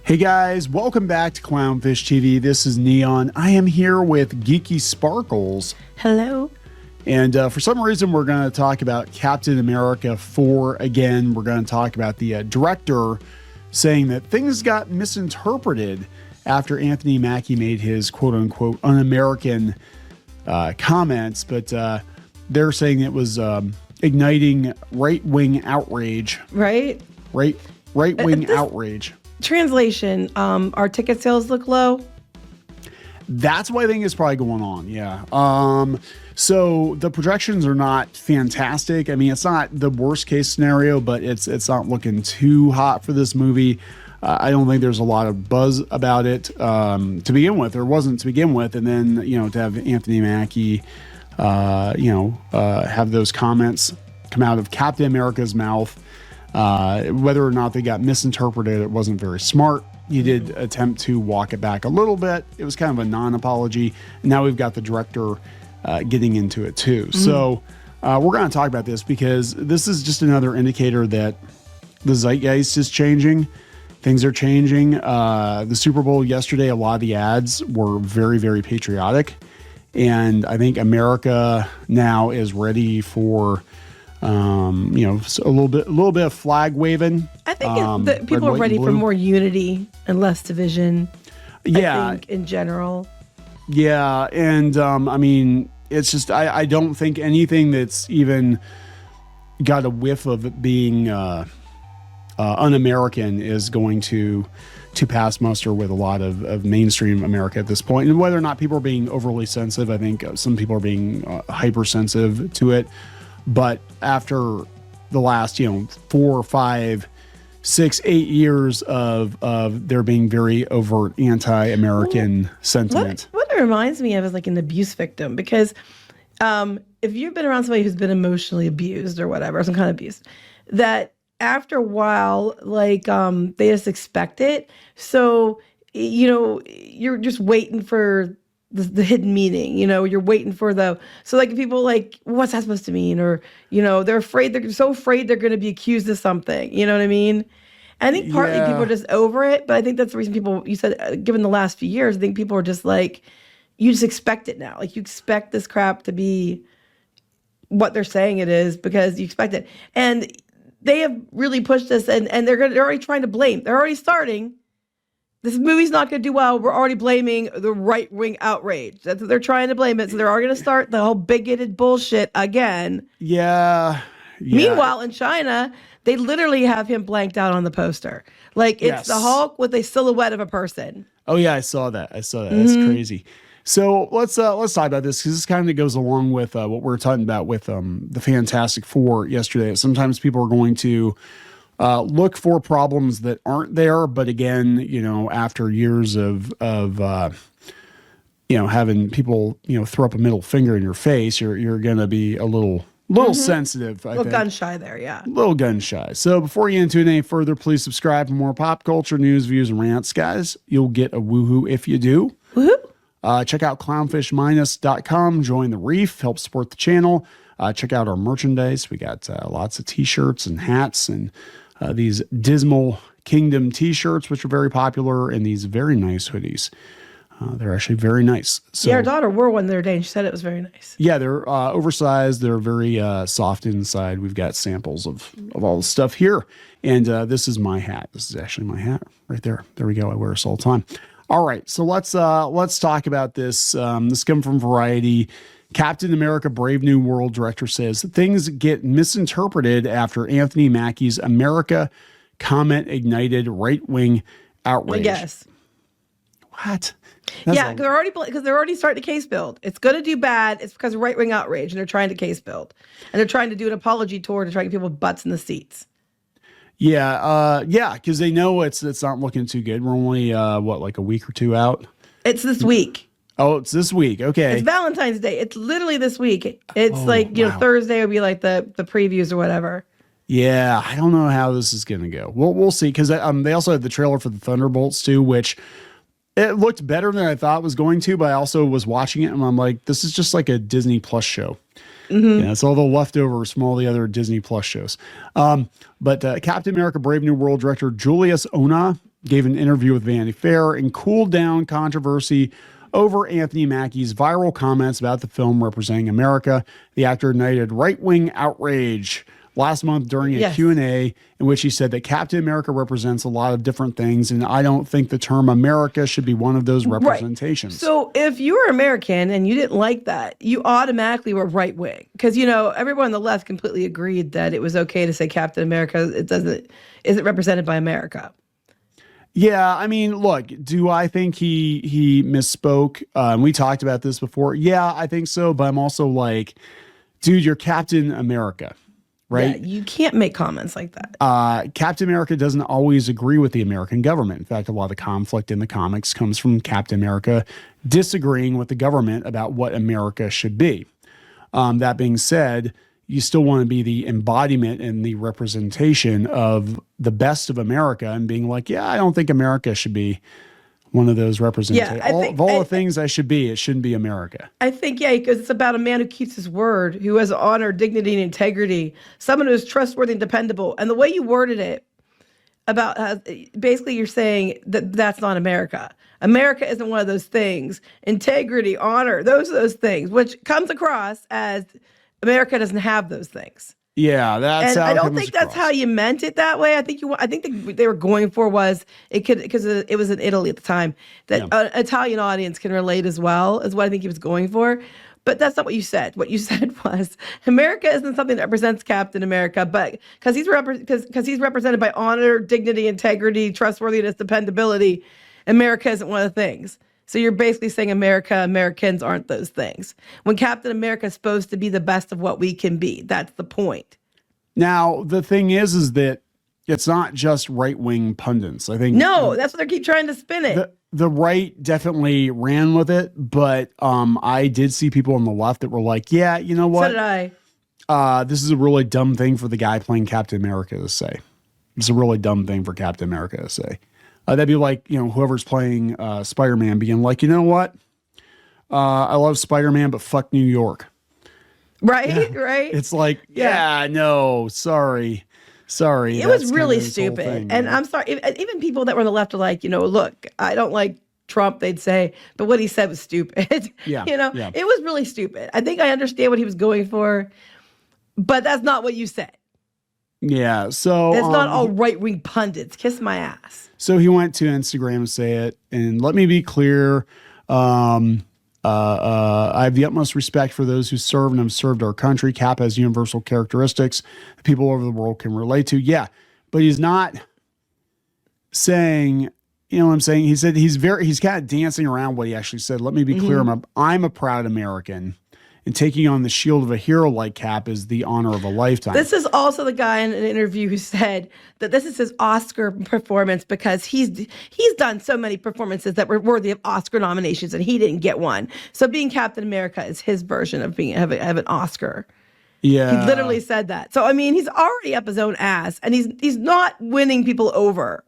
Hey guys, welcome back to Clownfish TV. This is Kneon. I am here with Geeky Sparkles. Hello. And for some reason, we're going to talk about Captain America 4 again. We're going to talk about the director saying that things got misinterpreted after Anthony Mackie made his quote-unquote un-American comments. But they're saying it was igniting right-wing outrage. Right-wing outrage. Translation, our ticket sales look low. That's what I think is probably going on. Yeah. So the projections are not fantastic. I mean, it's not the worst case scenario, but it's not looking too hot for this movie. I don't think there's a lot of buzz about it to begin with. There wasn't to begin with. And then, to have Anthony Mackie, have those comments come out of Captain America's mouth. Whether or not they got misinterpreted, it wasn't very smart. He did attempt to walk it back a little bit. It was kind of a non-apology. And now we've got the director getting into it too. So we're going to talk about this because this is just another indicator that the zeitgeist is changing. Things are changing. The Super Bowl yesterday, a lot of the ads were very, very patriotic. And I think America now is ready for a little bit of flag waving. I think people are ready for more unity and less division. Yeah, I think in general. Yeah, and I mean, it's just I don't think anything that's even got a whiff of it being un-American is going to pass muster with a lot of mainstream America at this point. And whether or not people are being overly sensitive, I think some people are being hypersensitive to it. But after the last, 4, 5, 6, 8 years of there being very overt anti-American sentiment. What it reminds me of is like an abuse victim, because if you've been around somebody who's been emotionally abused or whatever, some kind of abuse, that after a while, they just expect it. So, you're just waiting for the hidden meaning, you're waiting for so people what's that supposed to mean? Or, they're so afraid they're going to be accused of something. You know what I mean? I think partly people are just over it, but I think that's the reason you said, given the last few years, I think people are just you just expect it now. You expect this crap to be what they're saying it is because you expect it. And they have really pushed this and they're already trying to blame. They're already starting. This movie's not going to do well. We're already blaming the right-wing outrage. That's what they're trying to blame it. So they're already going to start the whole bigoted bullshit again. Yeah. Meanwhile, in China, they literally have him blanked out on the poster. It's the Hulk with a silhouette of a person. Oh yeah, I saw that. That's crazy. So let's talk about this because this kind of goes along with what we were talking about with the Fantastic Four yesterday. Sometimes people are going to look for problems that aren't there, but again, after years of having people throw up a middle finger in your face, you're gonna be a little sensitive. I think. Gun shy there, yeah. A little gun shy. So before you get into it any further, please subscribe for more pop culture news, views, and rants, guys. You'll get a woohoo if you do. Woohoo! Check out clownfish-com. Join the reef. Help support the channel. Check out our merchandise. We got lots of t-shirts and hats and these Dismal Kingdom t-shirts, which are very popular, and these very nice hoodies. They're actually very nice. So, our daughter wore one the other day, and she said it was very nice. Yeah, they're oversized. They're very soft inside. We've got samples of all the stuff here. And this is my hat. This is actually my hat right there. There we go. I wear this all the time. All right, so let's talk about this. This comes from Variety. Captain America Brave New World director says things get misinterpreted after Anthony Mackie's America comment ignited right-wing outrage. Yes. What? Because they're already starting to case build. It's going to do bad. It's because of right-wing outrage, and they're trying to case build. And they're trying to do an apology tour to try to get people with butts in the seats. Yeah, because they know it's not looking too good. We're only, a week or two out? It's this week. Oh, it's this week. Okay. It's Valentine's Day. It's literally this week. It's wow. Thursday would be the previews or whatever. Yeah, I don't know how this is going to go. We'll see, because they also had the trailer for the Thunderbolts too, which it looked better than I thought it was going to, but I also was watching it and I'm like, this is just like a Disney Plus show. Yeah, it's all the leftovers from all the other Disney Plus shows. But Captain America Brave New World director Julius Ona gave an interview with Vanity Fair and cooled down controversy over Anthony Mackie's viral comments about the film representing America. The actor ignited right-wing outrage last month during a Q&A in which he said that Captain America represents a lot of different things, and I don't think the term America should be one of those representations. Right. So if you were American and you didn't like that, you automatically were right-wing. Because, everyone on the left completely agreed that it was okay to say Captain America isn't represented by America. Yeah, I mean, look, do I think he misspoke? We talked about this before. Yeah, I think so, but I'm also like, dude, you're Captain America. Right? Yeah, you can't make comments like that. Captain America doesn't always agree with the American government. In fact, a lot of the conflict in the comics comes from Captain America disagreeing with the government about what America should be. That being said, you still want to be the embodiment and the representation of the best of America and being like, yeah, I don't think America should be one of those representations. Of all the things I should be, it shouldn't be America. I think, because it's about a man who keeps his word, who has honor, dignity, and integrity, someone who is trustworthy and dependable. And the way you worded it about basically you're saying that that's not America. America isn't one of those things. Integrity, honor, those are those things, which comes across as America doesn't have those things. Yeah, that's. And how I don't think that's how you meant it that way. I think they were going for was because it was in Italy at the time that an Italian audience can relate as well, is what I think he was going for. But that's not what you said. What you said was America isn't something that represents Captain America, but because he's represented by honor, dignity, integrity, trustworthiness, dependability, America isn't one of the things. So you're basically saying Americans aren't those things. When Captain America is supposed to be the best of what we can be. That's the point. Now, the thing is that it's not just right-wing pundits. I think that's what they keep trying to spin it. The right definitely ran with it, but I did see people on the left that were like, yeah, you know what? So did I. This is a really dumb thing for the guy playing Captain America to say. It's a really dumb thing for Captain America to say. That'd be like, whoever's playing Spider-Man being like, you know what? I love Spider-Man, but fuck New York. Right, right. It's like, no, sorry. It was really stupid. Thing, and I'm sorry, even people that were on the left are like, look, I don't like Trump, they'd say, but what he said was stupid. It was really stupid. I think I understand what he was going for, but that's not what you said. Yeah, so it's not all right-wing pundits. Kiss my ass. So he went to Instagram to say it, and let me be clear. I have the utmost respect for those who serve and have served our country. Cap has universal characteristics that people over the world can relate to. Yeah, but he's not saying, you know what I'm saying? He said he's kind of dancing around what he actually said. Let me be clear. I'm a proud American. And taking on the shield of a hero like Cap is the honor of a lifetime. This is also the guy in an interview who said that this is his Oscar performance because he's done so many performances that were worthy of Oscar nominations and he didn't get one. So being Captain America is his version of have an Oscar. Yeah, he literally said that. So I mean, he's already up his own ass, and he's not winning people over.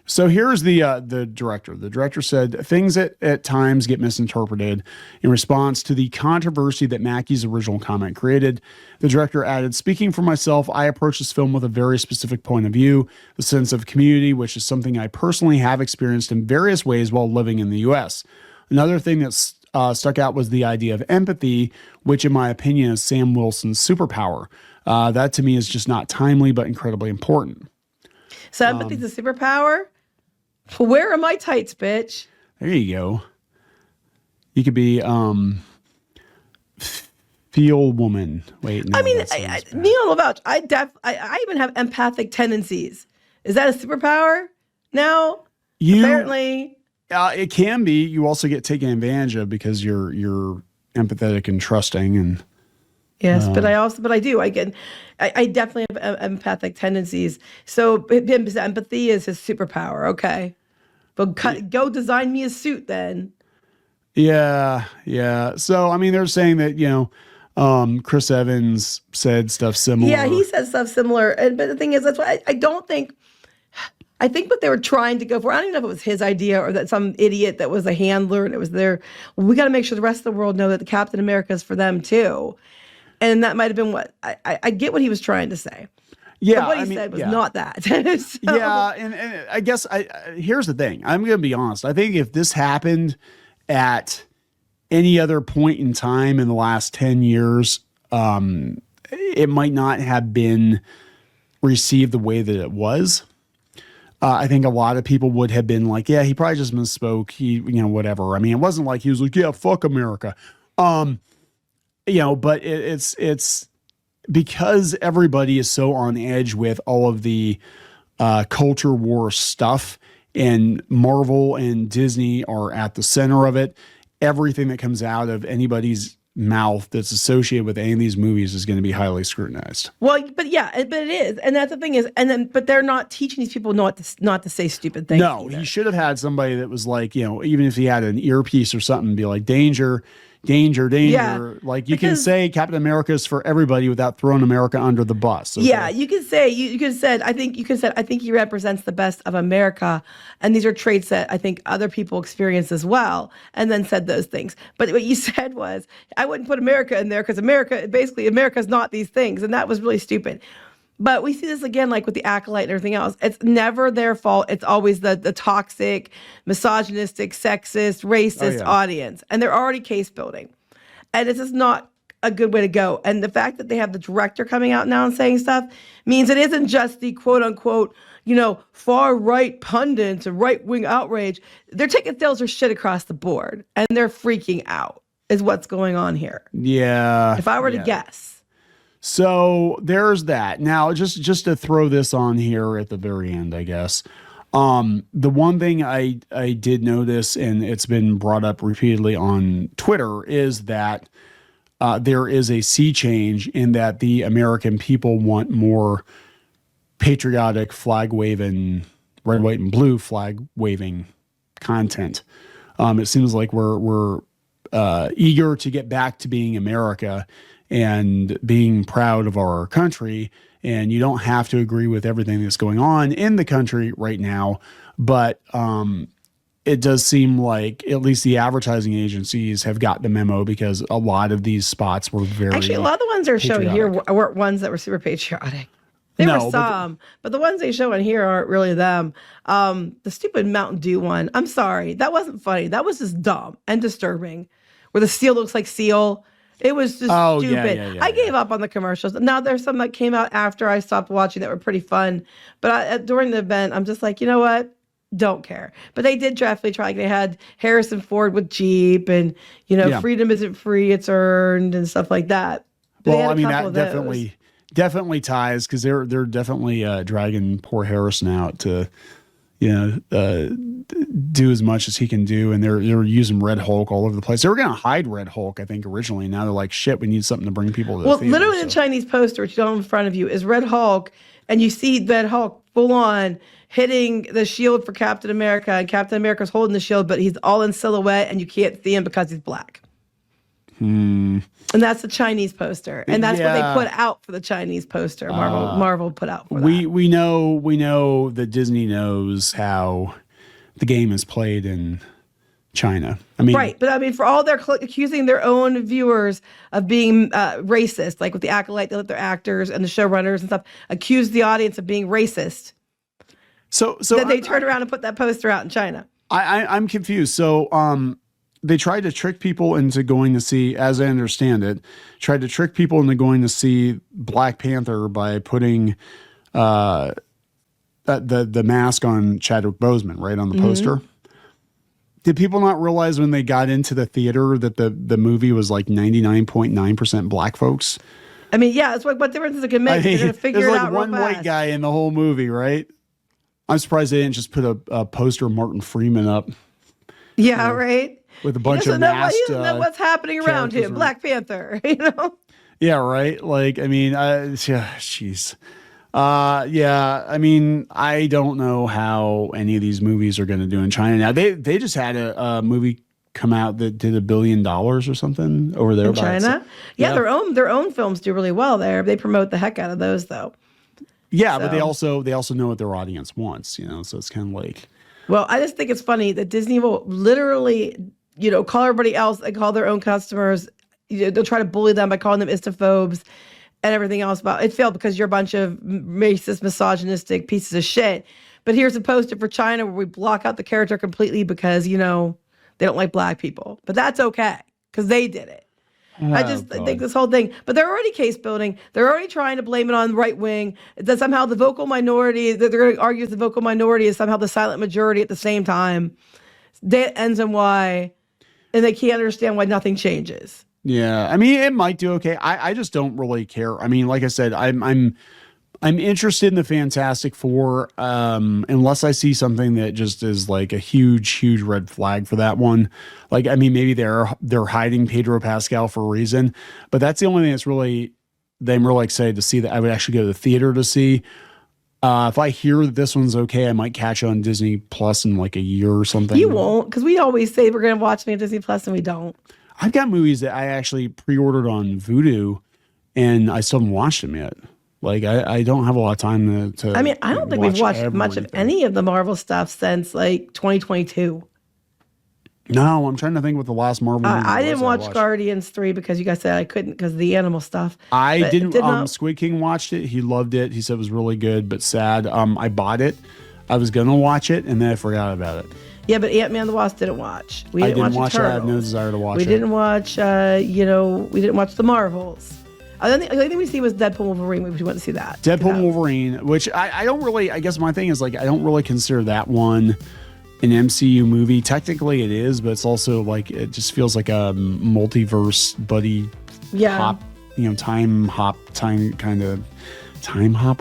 So here's the director. The director said things at times get misinterpreted in response to the controversy that Mackie's original comment created. The director added, speaking for myself, I approach this film with a very specific point of view, the sense of community, which is something I personally have experienced in various ways while living in the U.S. Another thing that stuck out was the idea of empathy, which in my opinion is Sam Wilson's superpower. That to me is just not timely, but incredibly important. So empathy's a superpower? Where are my tights, bitch? There you go. You could be feel woman. Wait, no, I mean, Neil Lavouch, I even have empathic tendencies. Is that a superpower? Now, apparently, it can be. You also get taken advantage of because you're empathetic and trusting, and yes, but I do. I definitely have empathic tendencies. So his empathy is his superpower. Okay, but go design me a suit then. Yeah. So I mean, they're saying that Chris Evans said stuff similar. Yeah, he said stuff similar, but the thing is, that's why I don't think. I think what they were trying to go for, I don't even know if it was his idea or that some idiot that was a handler and it was there. Well, we got to make sure the rest of the world know that the Captain America is for them too. And that might have been what I get what he was trying to say. Yeah, But what he said was not that. So, yeah, and I guess here's the thing. I'm going to be honest. I think if this happened at any other point in time in the last 10 years, it might not have been received the way that it was. I think a lot of people would have been like, yeah, he probably just misspoke. He, whatever. I mean, it wasn't like he was like, yeah, fuck America. But it's because everybody is so on edge with all of the culture war stuff, and Marvel and Disney are at the center of it. Everything that comes out of anybody's mouth that's associated with any of these movies is going to be highly scrutinized. Well, but it is, and that's the thing is, but they're not teaching these people not to say stupid things. No, either. he should have had somebody that was like, even if he had an earpiece or something, be like, danger, danger, danger. Yeah, like you can say Captain America is for everybody without throwing America under the bus. Okay? Yeah, you could say you could have said I think he represents the best of America, and these are traits that I think other people experience as well, and then said those things. But what you said was I wouldn't put America in there because America's not these things, and that was really stupid. But we see this again, like with the Acolyte and everything else. It's never their fault. It's always the toxic, misogynistic, sexist, racist audience. And they're already case building. And it's just not a good way to go. And the fact that they have the director coming out now and saying stuff means it isn't just the quote unquote, far right pundits and right wing outrage. Their ticket sales are shit across the board. And they're freaking out, is what's going on here. Yeah. If I were to guess. So there's that. Now, just to throw this on here at the very end, I guess. The one thing I did notice, and it's been brought up repeatedly on Twitter, is that there is a sea change in that the American people want more patriotic flag waving, red, white, and blue flag waving content. It seems like we're eager to get back to being America and being proud of our country. And you don't have to agree with everything that's going on in the country right now. But it does seem like at least the advertising agencies have got the memo, because a lot of these spots were very Actually, a lot of the ones they're showing here weren't ones that were super patriotic. There were some, but the ones they show in here aren't really them. The stupid Mountain Dew one, I'm sorry. That wasn't funny. That was just dumb and disturbing. Where the seal looks like seal. It was just stupid. Yeah, I gave up on the commercials. Now there's some that came out after I stopped watching that were pretty fun. But during the event, I'm just like, you know what? Don't care. But they did definitely try. They had Harrison Ford with Jeep and, freedom isn't free, it's earned and stuff like that. But well, I mean, that definitely ties, because they're definitely dragging poor Harrison out to, do as much as he can do, and they're using Red Hulk all over the place. They were going to hide Red Hulk, I think, originally. Now they're like, shit, we need something to bring people to the theater. Literally the Chinese poster, which you don't have in front of you, is Red Hulk, and you see Red Hulk full on hitting the shield for Captain America, and Captain America's holding the shield, but he's all in silhouette, and you can't see him because he's black. And that's the Chinese poster, and that's what they put out for the Chinese poster. Marvel put out for that. We know that Disney knows how the game is played in China. I mean, right, but I mean, for all their accusing their own viewers of being racist, like with the Acolyte, they let their actors and the showrunners and stuff accuse the audience of being racist. So then they turned around and put that poster out in China. I'm confused. So they tried to trick people into going to see, as I understand it, going to see Black Panther by putting the mask on Chadwick Boseman, right, on the poster. Did people not realize when they got into the theater that the movie was like 99.9% black folks? I mean, yeah, it's what difference does it can make? They're going to figure it out real fast. There's like one white guy in the whole movie, right? I'm surprised they didn't just put a poster of Martin Freeman up. Yeah, right. With a bunch of masked he doesn't know what's happening around him. Black Panther, Yeah, right. Like, I mean, jeez. I mean, I don't know how any of these movies are going to do in China now. They just had a movie come out that did $1 billion or something over there in China. Yeah, their own films do really well there. They promote the heck out of those, though. Yeah, but they also know what their audience wants, so it's kind of like. Well, I just think it's funny that Disney will literally, call everybody else and call their own customers. They'll try to bully them by calling them istophobes. and everything else about it failed because you're a bunch of racist, misogynistic pieces of shit. But here's a poster for China where we block out the character completely because, they don't like black people. But that's okay because they did it. I think this whole thing, but they're already case building. They're already trying to blame it on the right wing. That somehow the vocal minority, that they're going to argue the vocal minority is somehow the silent majority at the same time. That ends in why, and they can't understand why nothing changes. Yeah, I mean, it might do okay. I just don't really care. I mean, like I said, I'm interested in the Fantastic Four, unless I see something that just is like a huge red flag for that one. Like, I mean, maybe they're hiding Pedro Pascal for a reason, but that's the only thing that's really, I'm really excited to see that I would actually go to the theater to see. If I hear that this one's okay, I might catch it on Disney Plus in like a year or something. You won't, because we always say we're going to watch me on Disney Plus and we don't. I've got movies that I actually pre-ordered on Vudu and I still haven't watched them yet. Like, I don't have a lot of time to I mean, I don't think we've watched much of any of the Marvel stuff since like 2022. No, I'm trying to think what the last Marvel movie I didn't watch Guardians 3 because you guys said I couldn't because of the animal stuff. I didn't. Squid King watched it. He loved it. He said it was really good, but sad. I bought it. I was going to watch it, and then I forgot about it. Yeah, but Ant-Man and the Wasp didn't watch. I didn't watch it. I have no desire to watch it. We didn't watch, we didn't watch the Marvels. I think we see was Deadpool Wolverine. We went to see that. Deadpool Wolverine, which I don't really, I guess my thing is like, I don't really consider that one an MCU movie. Technically it is, but it's also like, it just feels like a multiverse buddy hop, time hop.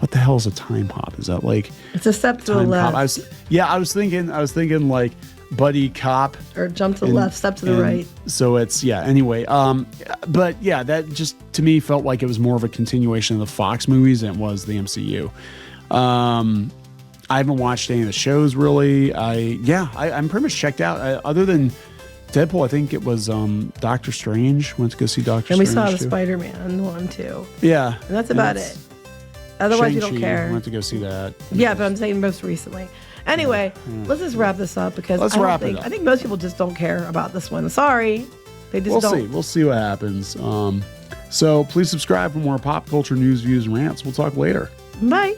What the hell is a time hop? Is that like, it's a step to the left. I was thinking like buddy cop or jump to the left, step to the right. So it's, anyway. But yeah, that just to me felt like it was more of a continuation of the Fox movies than it was the MCU. I haven't watched any of the shows really. I'm pretty much checked out. Other than Deadpool, I think it was Doctor Strange. Went to go see Doctor Strange. And we saw the Spider-Man one too. Yeah. And that's about it. Otherwise, you don't care. Went to go see that. Yeah, but I'm saying most recently. Anyway, let's just wrap this up because I think most people just don't care about this one. Sorry. They just don't. We'll see what happens. So please subscribe for more pop culture news, views, and rants. We'll talk later. Bye.